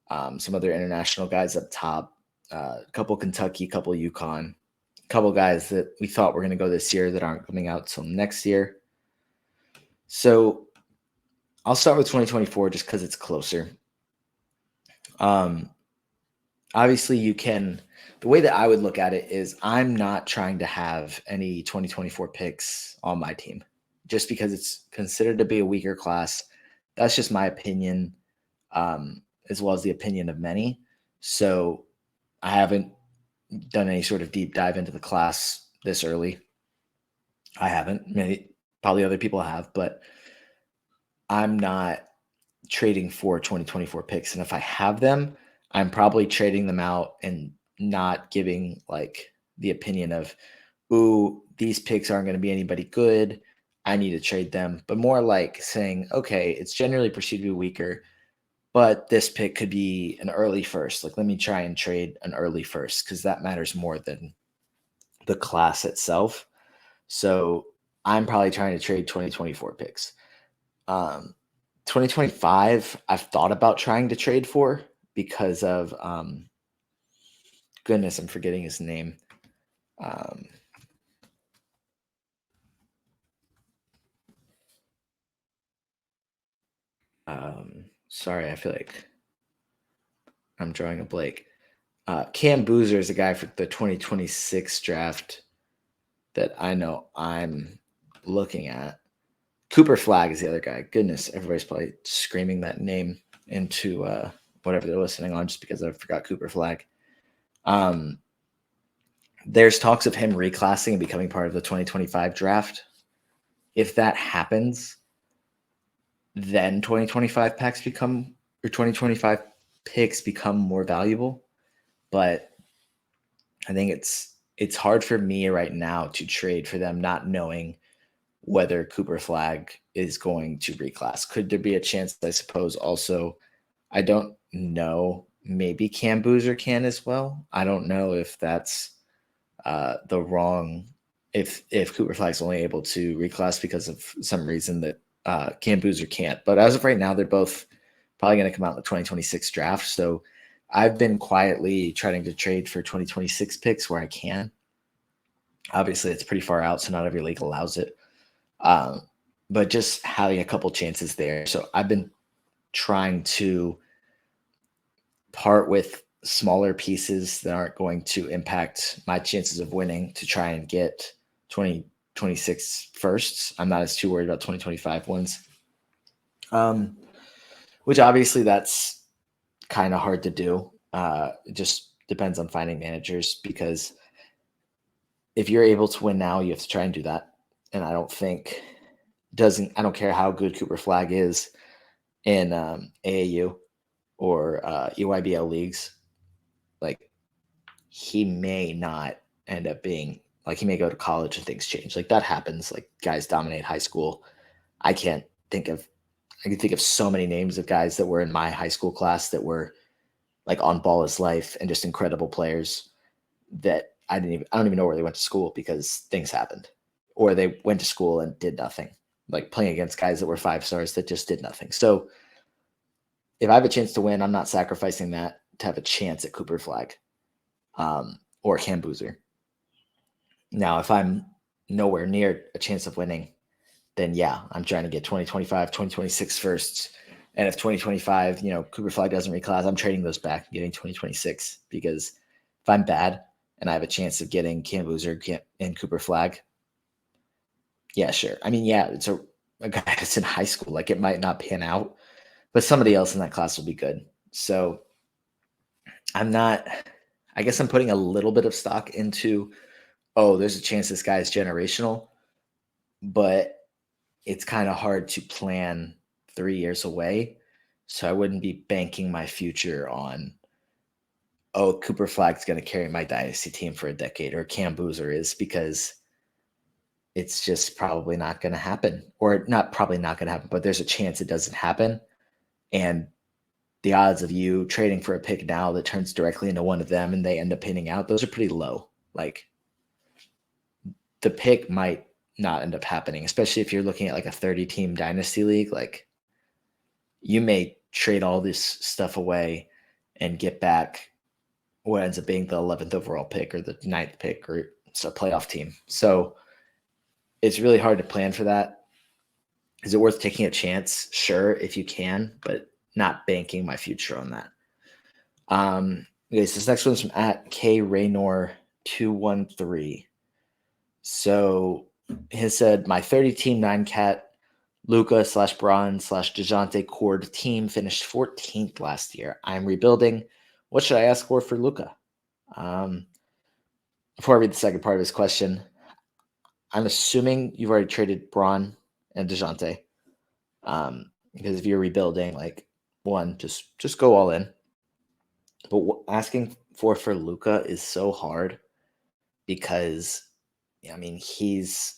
A: some other international guys up top, a couple Kentucky, couple UConn, a couple guys that we thought were going to go this year that aren't coming out till next year. So I'll start with 2024 just because it's closer. Obviously, the way that I would look at it is, I'm not trying to have any 2024 picks on my team just because it's considered to be a weaker class. That's just my opinion, as well as the opinion of many. So I haven't done any sort of deep dive into the class this early. I haven't. Maybe probably other people have, but I'm not trading for 2024 picks. And if I have them, I'm probably trading them out and not giving like the opinion of, ooh, these picks aren't going to be anybody good, I need to trade them, but more like saying, okay, it's generally perceived to be weaker. but this pick could be an early first. Like, let me try and trade an early first because that matters more than the class itself. So I'm probably trying to trade 2024 picks. Um, 2025, I've thought about trying to trade for because of goodness, I'm forgetting his name. Um, Sorry, I feel like I'm drawing a blank. Cam Boozer is a guy for the 2026 draft that I know I'm looking at. Cooper Flag is the other guy. Goodness, everybody's probably screaming that name into whatever they're listening on just because I forgot Cooper Flag. Um, there's talks of him reclassing and becoming part of the 2025 draft. If that happens, then 2025 picks become more valuable. But I think it's hard for me right now to trade for them, not knowing whether Cooper Flag is going to reclass. Could there be a chance? I suppose also, I don't know. Maybe Cam Boozer can as well. I don't know if that's the wrong. If Cooper Flag's only able to reclass because of some reason that Cam Boozer can't. But as of right now, they're both probably going to come out in the 2026 draft. So I've been quietly trying to trade for 2026 picks where I can. Obviously, it's pretty far out, so not every league allows it. Um, but just having a couple chances there. So I've been trying to part with smaller pieces that aren't going to impact my chances of winning to try and get 2026 firsts. I'm not as too worried about 2025 ones. Which obviously that's kind of hard to do. It just depends on finding managers because if you're able to win now, you have to try and do that. And I don't care how good Cooper Flag is in AAU or EYBL leagues. Like, he may not end up being like, he may go to college and things change. Like, that happens. Like, guys dominate high school. I can't think of I can think of so many names of guys that were in my high school class that were like on ball is life and just incredible players that I don't even know where they went to school because things happened, or they went to school and did nothing, like playing against guys that were 5 stars that just did nothing. So if I have a chance to win, I'm not sacrificing that to have a chance at Cooper Flag or Cam Boozer. Now, if I'm nowhere near a chance of winning, then yeah, I'm trying to get 2025, 2026 firsts. And if 2025, Cooper Flag doesn't reclass, I'm trading those back and getting 2026 because if I'm bad and I have a chance of getting Cam Boozer and Cooper Flag, yeah, sure. I mean, yeah, it's a guy that's in high school. Like, it might not pan out, but somebody else in that class will be good. So I guess I'm putting a little bit of stock into, oh, there's a chance this guy is generational, but it's kind of hard to plan 3 years away. So I wouldn't be banking my future on, oh, Cooper Flag's going to carry my dynasty team for a decade, or Cam Boozer is, because it's just probably not going to happen. Or not probably not going to happen, but there's a chance it doesn't happen. And the odds of you trading for a pick now that turns directly into one of them and they end up pinning out, those are pretty low. Like, the pick might not end up happening, especially if you're looking at like a 30-team dynasty league. Like, you may trade all this stuff away and get back what ends up being the 11th overall pick or the 9th pick, or it's a playoff team. So it's really hard to plan for that. Is it worth taking a chance? Sure, if you can, but not banking my future on that. Okay, so this next one's from at K Raynor 213. So he said, my 30-team 9-cat Luca / Braun / DeJounte Cord team finished 14th last year. I'm rebuilding. What should I ask for Luca? Before I read the second part of his question, I'm assuming you've already traded Braun and DeJounte. Because if you're rebuilding, like, one, just go all in. But asking for Luca is so hard because, I mean, he's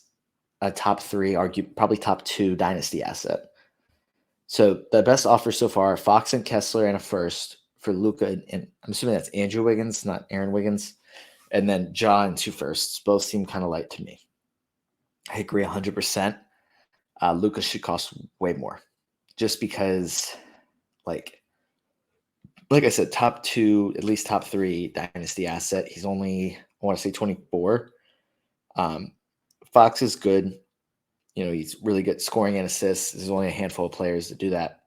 A: a top 3, probably top 2 dynasty asset. So the best offers so far are Fox and Kessler and a first for Luca, and I'm assuming that's Andrew Wiggins, not Aaron Wiggins, and then Ja and two firsts. Both seem kind of light to me. I agree 100%. Luca should cost way more, just because, like I said, top two, at least top three dynasty asset. He's only, I want to say 24. Fox is good. He's really good scoring and assists. There's only a handful of players that do that.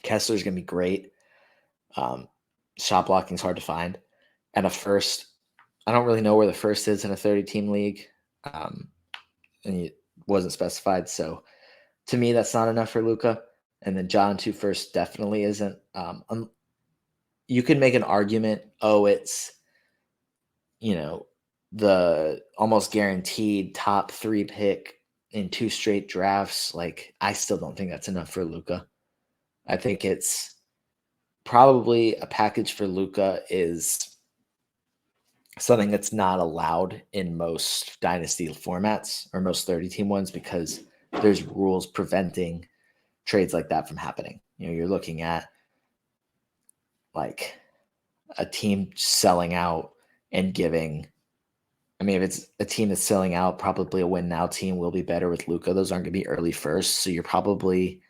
A: Kessler's going to be great. Shot blocking is hard to find. And a first, I don't really know where the first is in a 30-team league. And it wasn't specified. So to me, that's not enough for Luca. And then John 2 first definitely isn't. You can make an argument, it's, the almost guaranteed top 3 pick in 2 straight drafts. Like, I still don't think that's enough for Luca. I think it's probably a package for Luca is something that's not allowed in most dynasty formats or most 30-team ones because there's rules preventing trades like that from happening. You're looking at like a team selling out and giving. I mean, if it's a team that's selling out, probably a win now team will be better with Luca. Those aren't going to be early firsts. So you're probably,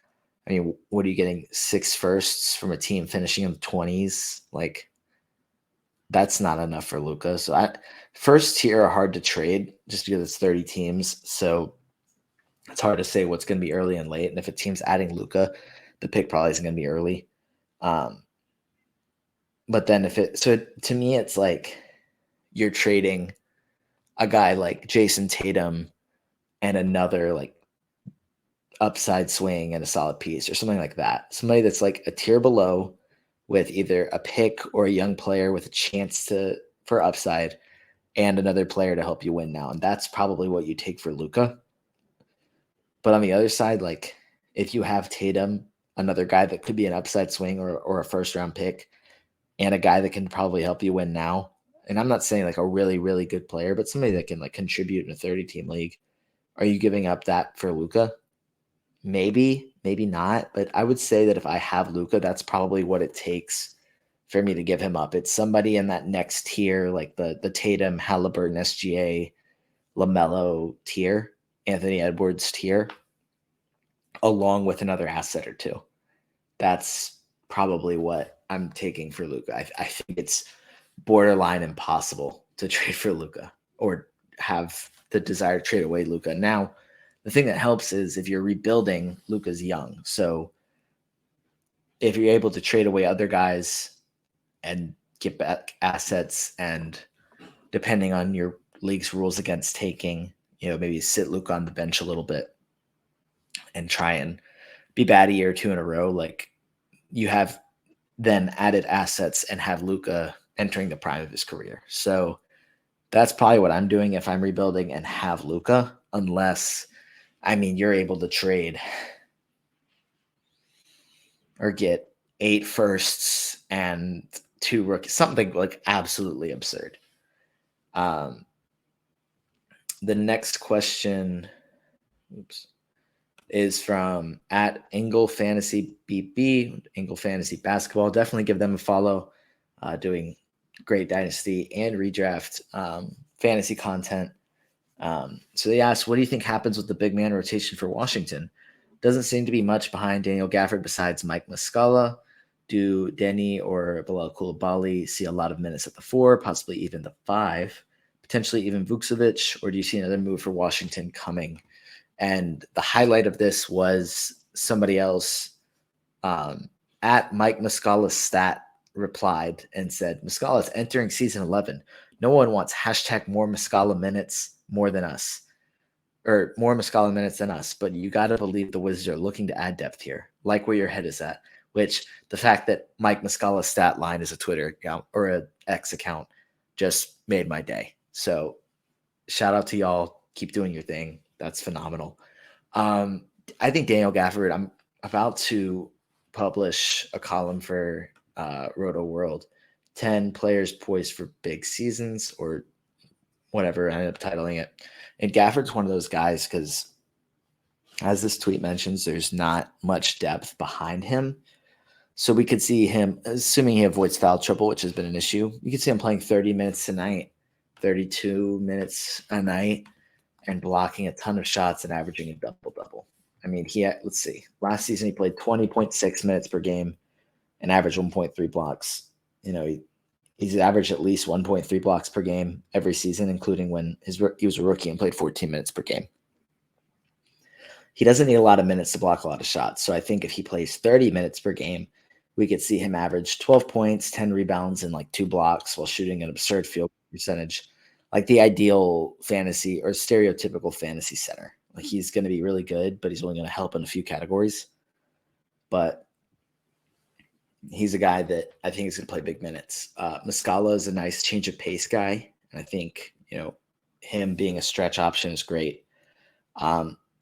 A: what are you getting? 6 firsts from a team finishing in the 20s? Like, that's not enough for Luca. So first tier are hard to trade just because it's 30 teams. So it's hard to say what's going to be early and late. And if a team's adding Luca, the pick probably isn't going to be early. But then to me, it's like you're trading a guy like Jason Tatum and another like upside swing and a solid piece or something like that. Somebody that's like a tier below with either a pick or a young player with a chance for upside and another player to help you win now. And that's probably what you take for Luca. But on the other side, like if you have Tatum, another guy that could be an upside swing or a first round pick, and a guy that can probably help you win now. And I'm not saying like a really, really good player, but somebody that can like contribute in a 30-team league. Are you giving up that for Luca? Maybe, maybe not. But I would say that if I have Luca, that's probably what it takes for me to give him up. It's somebody in that next tier, like the Tatum, Halliburton, SGA, LaMelo tier, Anthony Edwards tier, along with another asset or two. That's probably what I'm taking for Luca. I think it's borderline impossible to trade for Luca or have the desire to trade away Luca. Now, the thing that helps is if you're rebuilding, Luca's young. So if you're able to trade away other guys and get back assets, and depending on your league's rules against taking, maybe sit Luca on the bench a little bit and try and be bad a year or 2 in a row, like you have then added assets and have Luca entering the prime of his career. So that's probably what I'm doing if I'm rebuilding and have Luca, unless, you're able to trade or get 8 firsts and 2 rookies, something like absolutely absurd. The next question, is from at Engel Fantasy BB, Engel Fantasy Basketball. Definitely give them a follow. Doing great dynasty and redraft fantasy content. So they asked, what do you think happens with the big man rotation for Washington? Doesn't seem to be much behind Daniel Gafford besides Mike Muscala. Do Denny or Bilal Coulibaly see a lot of minutes at the 4, possibly even the 5, potentially even Vukcevic, or do you see another move for Washington coming? And the highlight of this was somebody else at Mike Muscala's stat replied and said, Muscala is entering season 11. No one wants hashtag more Muscala minutes more than us, or more Muscala minutes than us. But you got to believe the Wizards are looking to add depth here, like where your head is at, which the fact that Mike Muscala's stat line is a Twitter account or an X account just made my day. So shout out to y'all. Keep doing your thing. That's phenomenal. I think Daniel Gafford, I'm about to publish a column for Roto World, 10 players poised for big seasons or whatever I ended up titling it. And Gafford's one of those guys because As this tweet mentions, there's not much depth behind him. So we could see him, assuming he avoids foul trouble, which has been an issue, you could see him playing 30 minutes a night, 32 minutes a night, and blocking a ton of shots and averaging a double-double. I mean, let's see. Last season, he played 20.6 minutes per game and averaged 1.3 blocks. He's averaged at least 1.3 blocks per game every season, including when he was a rookie and played 14 minutes per game. He doesn't need a lot of minutes to block a lot of shots. So I think if he plays 30 minutes per game, we could see him average 12 points, 10 rebounds, and like 2 blocks while shooting an absurd field percentage, like the ideal fantasy or stereotypical fantasy center. Like he's going to be really good, but he's only going to help in a few categories. But he's a guy that I think is going to play big minutes. Muscala is a nice change of pace guy. And I think, him being a stretch option is great.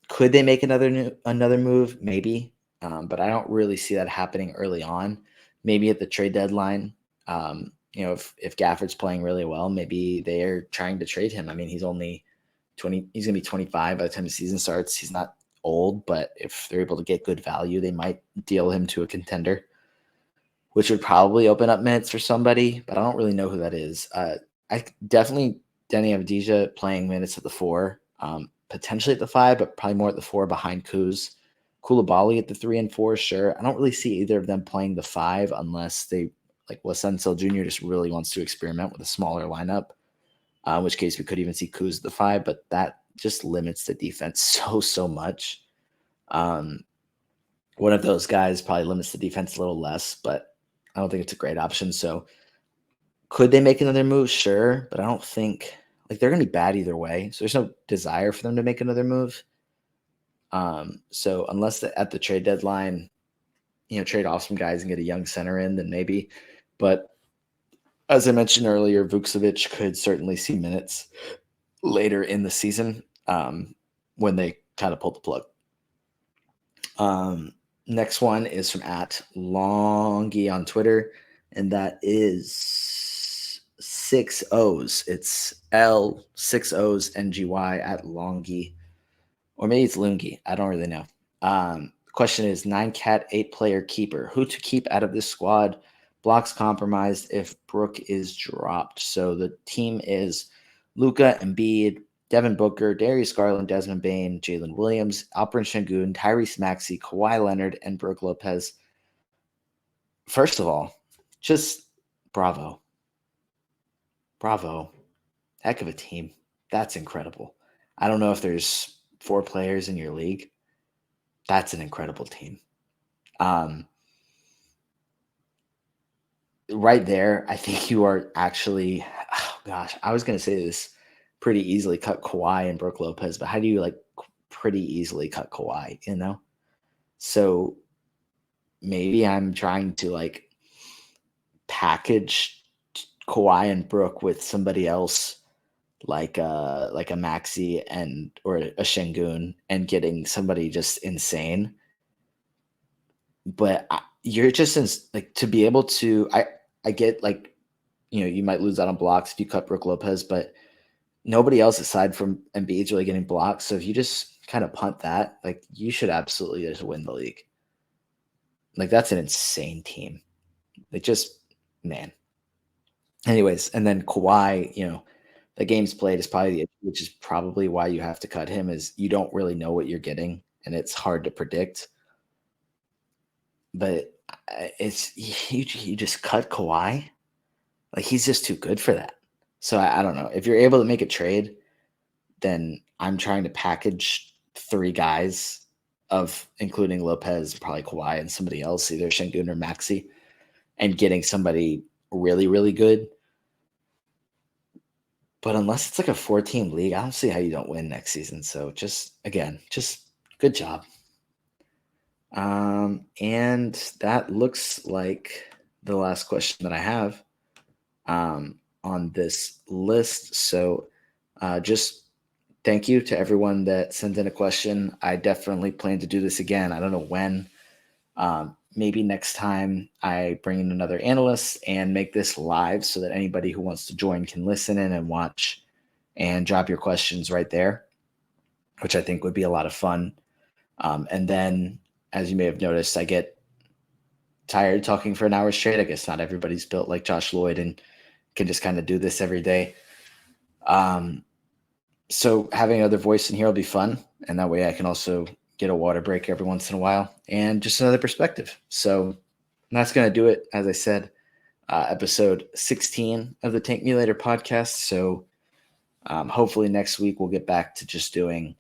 A: Could they make another move? Maybe. But I don't really see that happening early on. Maybe at the trade deadline, if Gafford's playing really well, maybe they're trying to trade him. I mean, he's only 20. He's going to be 25 by the time the season starts. He's not old, but if they're able to get good value, they might deal him to a contender, which would probably open up minutes for somebody, but I don't really know who that is. I definitely Denny Avdija playing minutes at the 4, potentially at the 5, but probably more at the 4 behind Kuz. Koulibaly at the 3 and 4, sure. I don't really see either of them playing the 5 unless they, like Wasenzel Jr. just really wants to experiment with a smaller lineup, in which case we could even see Kuz at the 5, but that just limits the defense so much. One of those guys probably limits the defense a little less, but I don't think it's a great option. So could they make another move? Sure, but I don't think they're going to be bad either way. So there's no desire for them to make another move. So unless at the trade deadline, trade off some guys and get a young center in, then maybe. But as I mentioned earlier, Vukcevic could certainly see minutes later in the season when they kind of pull the plug. Next one is from @Longy on Twitter, and that is 6 O's. It's L 6 O's NGY @Longy, or maybe it's Lungy. I don't really know. The question is 9-cat 8-player keeper. Who to keep out of this squad? Blocks compromised if Brook is dropped. So the team is Luka, Embiid, Devin Booker, Darius Garland, Desmond Bane, Jalen Williams, Alperen Sengun, Tyrese Maxey, Kawhi Leonard, and Brook Lopez. First of all, just bravo. Bravo. Heck of a team. That's incredible. I don't know if there's 4 players in your league. That's an incredible team. Right there, I think you are actually, I was going to say this, pretty easily cut Kawhi and Brook Lopez, but how do you pretty easily cut Kawhi, So maybe I'm trying to package Kawhi and Brook with somebody else like a Maxey or a Sengun and getting somebody just insane. But you're just to be able to, I get you might lose out on blocks if you cut Brook Lopez, but nobody else aside from Embiid's really getting blocked. So if you just kind of punt that, you should absolutely just win the league. That's an insane team. Man. Anyways, and then Kawhi, the games played is probably which is probably why you have to cut him, is you don't really know what you're getting and it's hard to predict. But it's you just cut Kawhi. He's just too good for that. So I don't know. If you're able to make a trade, then I'm trying to package 3 guys including Lopez, probably Kawhi, and somebody else, either Sengun or Maxey, and getting somebody really, really good. But unless it's a 4-team league, I don't see how you don't win next season. So just good job. And that looks like the last question that I have on this list. So just thank you to everyone that sent in a question. I definitely plan to do this again. I don't know when. Maybe next time I bring in another analyst and make this live so that anybody who wants to join can listen in and watch and drop your questions right there, which I think would be a lot of fun. And then, as you may have noticed, I get tired talking for an hour straight. I guess not everybody's built like Josh Lloyd and can just kind of do this every day. So having another voice in here will be fun. And that way I can also get a water break every once in a while and just another perspective. So that's going to do it. As I said, episode 16 of the Tank Me Later podcast. So hopefully next week we'll get back to just doing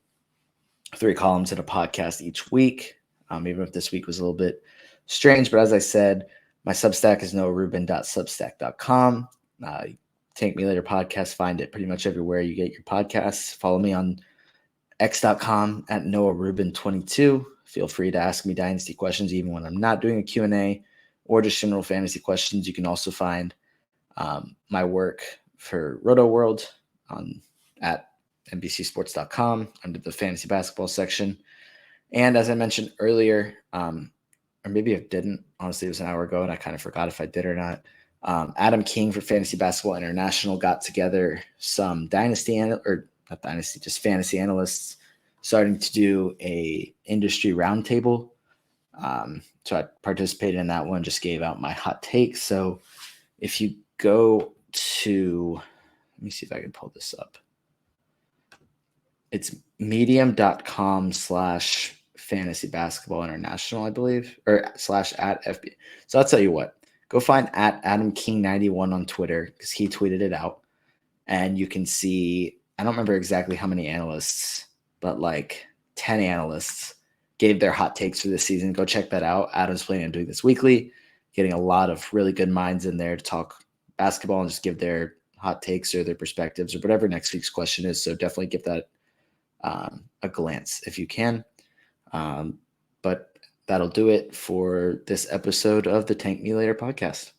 A: 3 columns in a podcast each week, even if this week was a little bit strange. But as I said, my Substack is noahrubin.substack.com. Tank Me Later podcast, find it pretty much everywhere you get your podcasts. Follow me on x.com at noahrubin22. Feel free to ask me Dynasty questions even when I'm not doing a Q&A or just general fantasy questions. You can also find my work for Roto World at NBCsports.com under the fantasy basketball section. And as I mentioned earlier, or maybe I didn't, honestly, it was an hour ago and I kind of forgot if I did or not. Adam King for Fantasy Basketball International got together some fantasy analysts starting to do a industry roundtable. So I participated in that one, just gave out my hot takes. So if you go to, let me see if I can pull this up. It's medium.com/fantasy basketball international, I believe, or / at FB. So I'll tell you what, go find at Adam King 91 on Twitter because he tweeted it out. And you can see, I don't remember exactly how many analysts, but like 10 analysts gave their hot takes for this season. Go check that out. Adam's planning on doing this weekly, getting a lot of really good minds in there to talk basketball and just give their hot takes or their perspectives or whatever next week's question is. So definitely give that a glance if you can. But that'll do it for this episode of the Tank Me Later podcast.